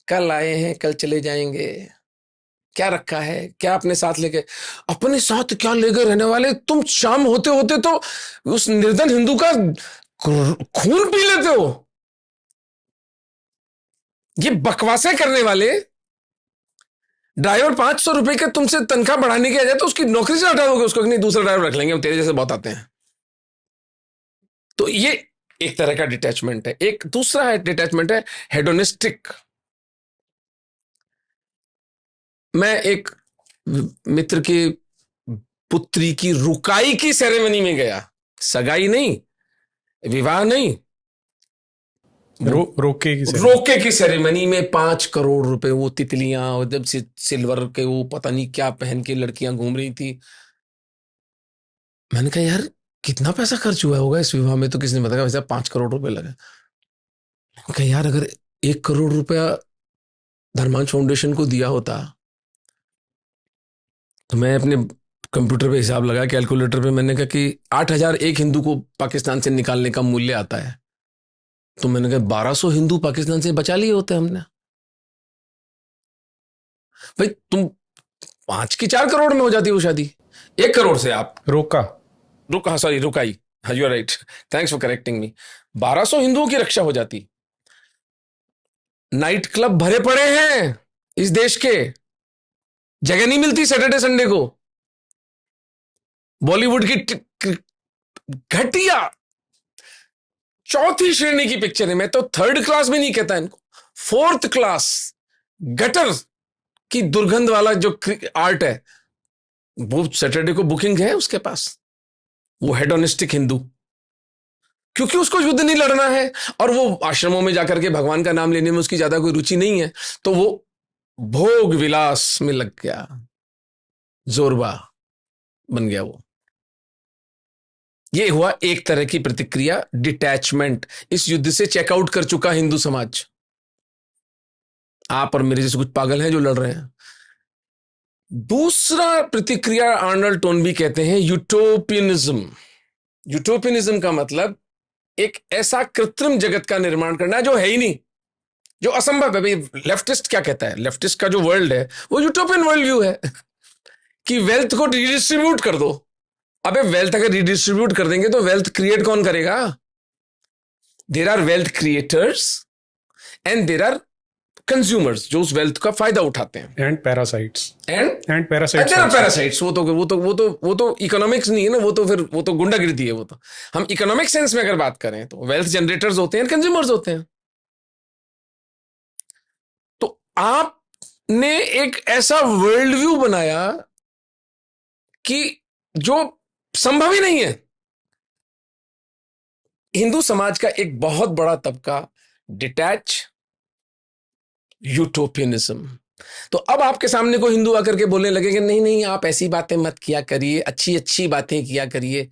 कल आए हैं कल चले जाएंगे, क्या रखा है, क्या अपने साथ लेके, अपने साथ क्या लेकर रहने वाले तुम, शाम होते होते तो उस निर्धन हिंदू का खून पी लेते हो। ये बकवासें करने वाले ड्राइवर 500 रुपए के तुमसे तनख्वाह बढ़ाने की आ जाए तो उसकी नौकरी से हटा दोगे उसको, नहीं दूसरा ड्राइवर रख लेंगे, हम तेरे जैसे बहुत आते हैं। तो ये एक तरह का डिटैचमेंट है। एक दूसरा है डिटैचमेंट है हेडोनिस्टिक। मैं एक मित्र की पुत्री की रुकाई की सेरेमनी में गया, सगाई नहीं, विवाह नहीं, रोके की सेरेमनी। रोके की सेरेमनी में 5 करोड़ रुपए, वो तितलियां और जब सिल्वर के वो पता नहीं क्या पहन के लड़कियां घूम रही थी। मैंने कहा यार कितना पैसा खर्च हुआ होगा इस विवाह में, तो किसने बताया वैसे 5 करोड़ रुपए लगे। मैंने कहा यार अगर 1 करोड़ रुपया धर्मांश फाउंडेशन को दिया होता, तो मैं अपने कंप्यूटर पे हिसाब लगा, कैलकुलेटर पे, मैंने कहा कि 8,000 एक हिंदू को पाकिस्तान से निकालने का मूल्य आता है, तो मैंने कहा 1,200 हिंदू पाकिस्तान से बचा लिए होते हमने। भाई तुम 5 की 4 करोड़ में हो जाती वो शादी, 1 करोड़ से आप रोका। हाँ सॉरी रुकाई, हाँ you are right, thanks for correcting me. 1,200 हिंदुओं की रक्षा हो जाती। नाइट क्लब भरे पड़े हैं इस देश के, जगह नहीं मिलती सैटरडे संडे को। बॉलीवुड की घटिया चौथी श्रेणी की पिक्चर है, मैं तो थर्ड क्लास भी नहीं कहता इनको, फोर्थ क्लास गटर की दुर्गंध वाला जो आर्ट है, वो सैटरडे को बुकिंग है उसके पास। वो हेडोनिस्टिक हिंदू, क्योंकि उसको युद्ध नहीं लड़ना है और वो आश्रमों में जाकर के भगवान का नाम लेने में उसकी ज्यादा कोई रुचि नहीं है, तो वो भोग विलास में लग गया, जोरबा बन गया वो। ये हुआ एक तरह की प्रतिक्रिया, डिटैचमेंट। इस युद्ध से चेकआउट कर चुका हिंदू समाज। आप और मेरे जैसे कुछ पागल हैं जो लड़ रहे हैं। दूसरा प्रतिक्रिया आर्नल्ड टोनबी कहते हैं यूटोपियनिज्म। यूटोपियनिज्म का मतलब एक ऐसा कृत्रिम जगत का निर्माण करना जो है ही नहीं, जो असंभव है। भाई लेफ्टिस्ट क्या कहता है, लेफ्टिस्ट का जो वर्ल्ड है वो यूटोपियन वर्ल्ड व्यू है कि वेल्थ को रिडिस्ट्रीब्यूट कर दो। अबे वेल्थ अगर रिडिस्ट्रीब्यूट कर देंगे तो वेल्थ क्रिएट कौन करेगा? There are wealth creators and there are consumers जो उस वेल्थ का फायदा उठाते हैं। And parasites. And and parasites there are also. Parasites. वो तो इकोनॉमिक्स नहीं है ना, वो तो गुंडागिरी है। वो तो हम इकोनॉमिक सेंस में अगर बात करें तो वेल्थ जनरेटर्स होते हैं, कंज्यूमर्स होते हैं। तो आपने एक ऐसा वर्ल्ड व्यू बनाया कि जो संभव ही नहीं है। हिंदू समाज का एक बहुत बड़ा तबका डिटैच, यूटोपियनिज्म। तो अब आपके सामने कोई हिंदू आकर के बोलने लगे कि नहीं नहीं आप ऐसी बातें मत किया करिए, अच्छी अच्छी बातें किया करिए।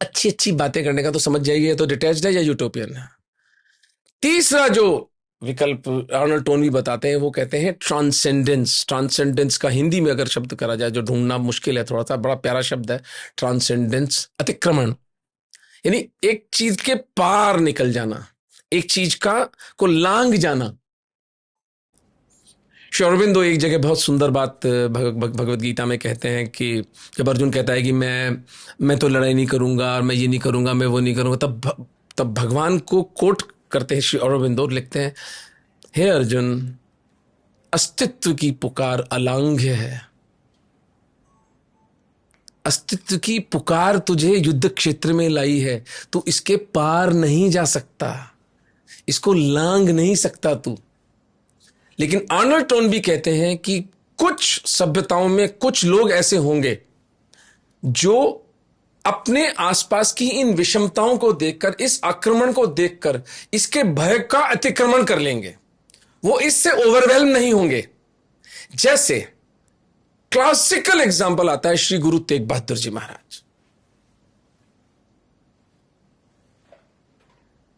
अच्छी अच्छी बातें करने का तो समझ जाइए तो डिटैच्ड है या यूटोपियन है। तीसरा जो विकल्प आर्नल्ड टोनबी बताते हैं वो कहते हैं ट्रांसेंडेंस। ट्रांसेंडेंस का हिंदी में अगर शब्द करा जाए, जो ढूंढना मुश्किल है थोड़ा सा, बड़ा प्यारा शब्द है ट्रांसेंडेंस, अतिक्रमण। यानी एक चीज के पार निकल जाना, एक चीज का को लांग जाना। श्री अरविंदो एक जगह बहुत सुंदर बात भगवत गीता में कहते हैं कि जब अर्जुन कहता है कि मैं तो लड़ाई नहीं करूंगा और मैं ये नहीं करूंगा, मैं वो नहीं करूंगा, तब भगवान को कोट करते हैं श्री अरविंदो, लिखते हैं हे अर्जुन, अस्तित्व की पुकार अलांघ्य है। अस्तित्व की पुकार तुझे युद्ध क्षेत्र में लाई है, तू इसके पार नहीं जा सकता, इसको लांग नहीं सकता तू। लेकिन आर्नल्ड टोनबी कहते हैं कि कुछ सभ्यताओं में कुछ लोग ऐसे होंगे जो अपने आसपास की इन विषमताओं को देखकर, इस आक्रमण को देखकर, इसके भय का अतिक्रमण कर लेंगे। वो इससे ओवरवेल्म नहीं होंगे। जैसे क्लासिकल एग्जाम्पल आता है श्री गुरु तेग बहादुर जी महाराज।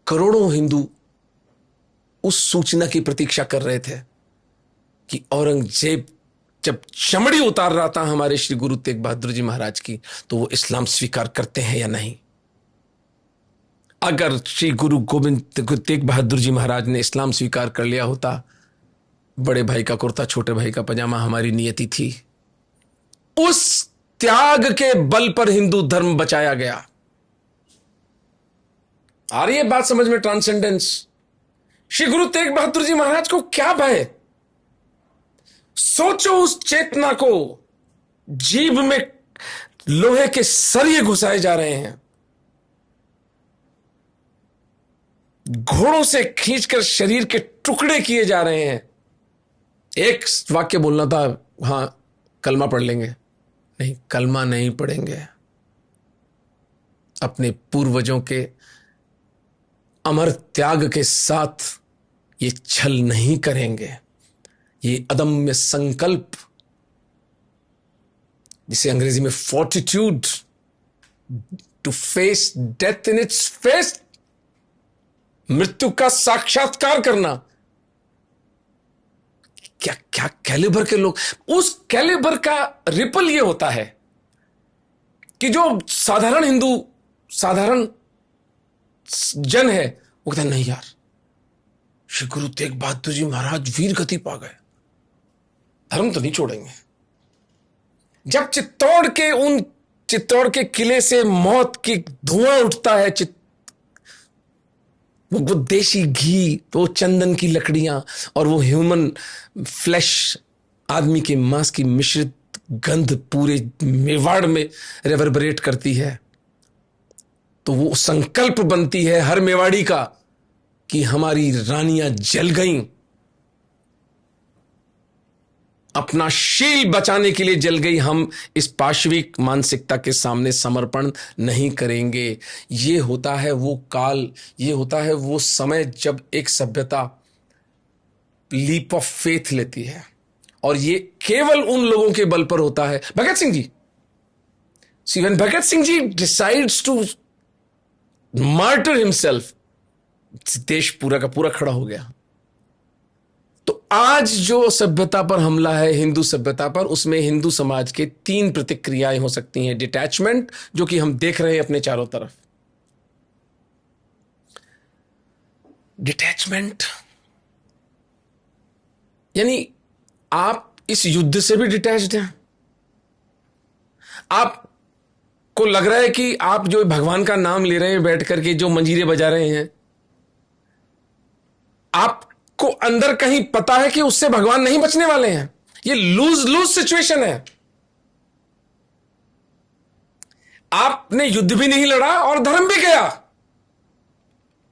करोड़ों हिंदू उस सूचना की प्रतीक्षा कर रहे थे कि औरंगजेब जब चमड़ी उतार रहा था हमारे श्री गुरु तेग बहादुर जी महाराज की, तो वो इस्लाम स्वीकार करते हैं या नहीं। अगर श्री गुरु गोविंद तेग बहादुर जी महाराज ने इस्लाम स्वीकार कर लिया होता बड़े भाई का कुर्ता, छोटे भाई का पजामा हमारी नियति थी। उस त्याग के बल पर हिंदू धर्म बचाया गया। आ रही है बात समझ में? ट्रांसेंडेंस। श्री गुरु तेग बहादुर जी महाराज को क्या भय? सोचो उस चेतना को, जीभ में लोहे के सरिये घुसाए जा रहे हैं, घोड़ों से खींचकर शरीर के टुकड़े किए जा रहे हैं। एक वाक्य बोलना था, हां कलमा पढ़ लेंगे, नहीं कलमा नहीं पढ़ेंगे। अपने पूर्वजों के अमर त्याग के साथ ये छल नहीं करेंगे। ये अदम्य संकल्प, जिसे अंग्रेजी में fortitude, to face death in its face, मृत्यु का साक्षात्कार करना। क्या क्या कैलिबर के लोग, उस कैलिबर का रिपल ये होता है कि जो साधारण हिंदू, साधारण जन है, वो कहता है नहीं यार, श्री गुरु तेग बहादुर जी महाराज वीर गति पा गए, धर्म तो नहीं छोड़ेंगे। जब चित्तौड़ के किले से मौत की धुआं उठता है, वो देशी घी, वो चंदन की लकड़ियां और वो ह्यूमन फ्लैश, आदमी के मांस की मिश्रित गंध पूरे मेवाड़ में रेवरबरेट करती है, तो वो संकल्प बनती है हर मेवाड़ी का कि हमारी रानियां जल गईं, अपना शील बचाने के लिए जल गई, हम इस पाशविक मानसिकता के सामने समर्पण नहीं करेंगे। ये होता है वो काल, ये होता है वो समय जब एक सभ्यता लीप ऑफ फेथ लेती है, और ये केवल उन लोगों के बल पर होता है। Bhagat Singh ji, see when Bhagat Singh ji decides to martyr himself, देश पूरा का पूरा खड़ा हो गया। तो आज जो सभ्यता पर हमला है, हिंदू सभ्यता पर, उसमें हिंदू समाज के 3 प्रतिक्रियाएं हो सकती हैं। डिटैचमेंट, जो कि हम देख रहे हैं अपने चारों तरफ। डिटैचमेंट यानी आप इस युद्ध से भी डिटैच्ड हैं। आपको लग रहा है कि आप जो भगवान का नाम ले रहे हैं बैठ करके, जो मंजीरे बजा रहे हैं, आपको अंदर कहीं पता है कि उससे भगवान नहीं बचने वाले हैं। ये लूज लूज सिचुएशन है। आपने युद्ध भी नहीं लड़ा और धर्म भी गया।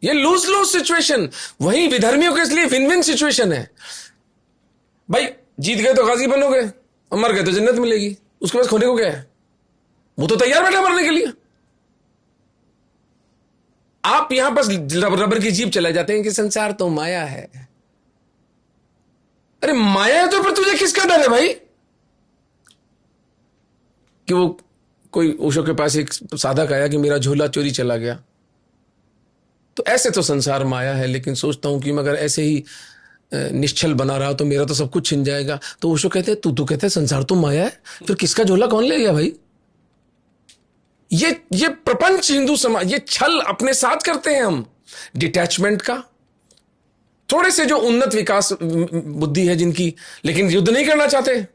ये लूज लूज सिचुएशन। वहीं विधर्मियों के इसलिए विन विन सिचुएशन है। भाई जीत गए तो गाजी बनोगे, और मर गए तो जन्नत मिलेगी। उसके पास खोने को क्या है? वो तो तैयार बैठा मरने के लिए। आप यहां पर रबर की जीप चले जाते हैं कि संसार तो माया है। अरे माया है तो फिर तुझे किसका डर है भाई? कि वो कोई ओशो के पास एक साधक आया कि मेरा झोला चोरी चला गया, तो ऐसे तो संसार माया है, लेकिन सोचता हूं कि मगर ऐसे ही निश्चल बना रहा तो मेरा तो सब कुछ छिन जाएगा। तो ओशो कहते हैं तू कहते हैं संसार तो माया है, फिर किसका झोला कौन ले गया भाई? ये प्रपंच हिंदू समाज, ये छल अपने साथ करते हैं हम। डिटैचमेंट का, थोड़े से जो उन्नत विकास बुद्धि है जिनकी, लेकिन युद्ध नहीं करना चाहते,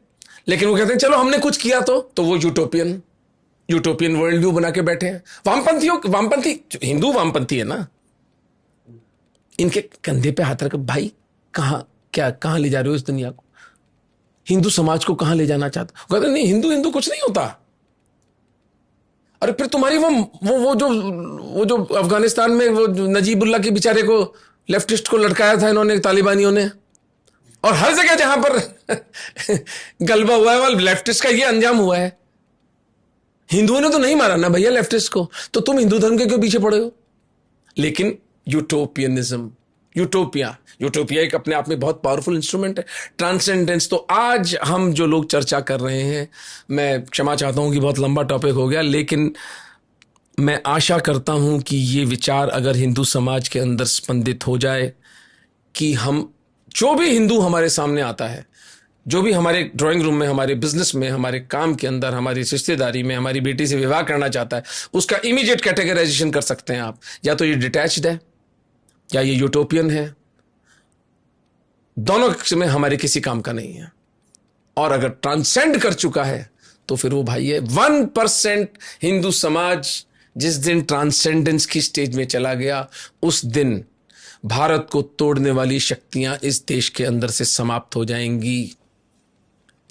लेकिन वो कहते हैं चलो हमने कुछ किया तो वो यूटोपियन वर्ल्ड व्यू बना के बैठे हैं। वामपंथी हिंदू वामपंथी है ना, इनके कंधे पे हाथ रख, भाई कहां ले जा रहे हो इस दुनिया को? हिंदू समाज को कहां ले जाना चाहते हो? कहते नहीं, हिंदू कुछ नहीं होता। अरे फिर तुम्हारी वो जो अफगानिस्तान में वो नजीबुल्ला के बेचारे को, लेफ्टिस्ट को लटकाया था इन्होंने, तालिबानियों ने, और हर जगह जहां पर गलबा हुआ है वह लेफ्टिस्ट का ये अंजाम हुआ है। हिंदुओं ने तो नहीं मारा ना भैया लेफ्टिस्ट को, तो तुम हिंदू धर्म के क्यों पीछे पड़े हो? लेकिन यूटोपियनिज्म, यूटोपिया एक अपने आप में बहुत पावरफुल इंस्ट्रूमेंट है। ट्रांसेंडेंस, तो आज हम जो लोग चर्चा कर रहे हैं, मैं क्षमा चाहता हूं कि बहुत लंबा टॉपिक हो गया, लेकिन मैं आशा करता हूं कि ये विचार अगर हिंदू समाज के अंदर स्पंदित हो जाए कि हम, जो भी हिंदू हमारे सामने आता है, जो भी हमारे ड्राइंग रूम में, हमारे बिजनेस में, हमारे काम के अंदर, हमारी रिश्तेदारी में हमारी बेटी से विवाह करना चाहता है, उसका इमीडिएट कैटेगराइजेशन कर सकते हैं आप। या तो ये डिटैच्ड है, या ये यूटोपियन है, दोनों में हमारे किसी काम का नहीं है। और अगर ट्रांसेंड कर चुका है तो फिर वो भाई है 1%। हिंदू समाज जिस दिन ट्रांसेंडेंस की स्टेज में चला गया, उस दिन भारत को तोड़ने वाली शक्तियां इस देश के अंदर से समाप्त हो जाएंगी।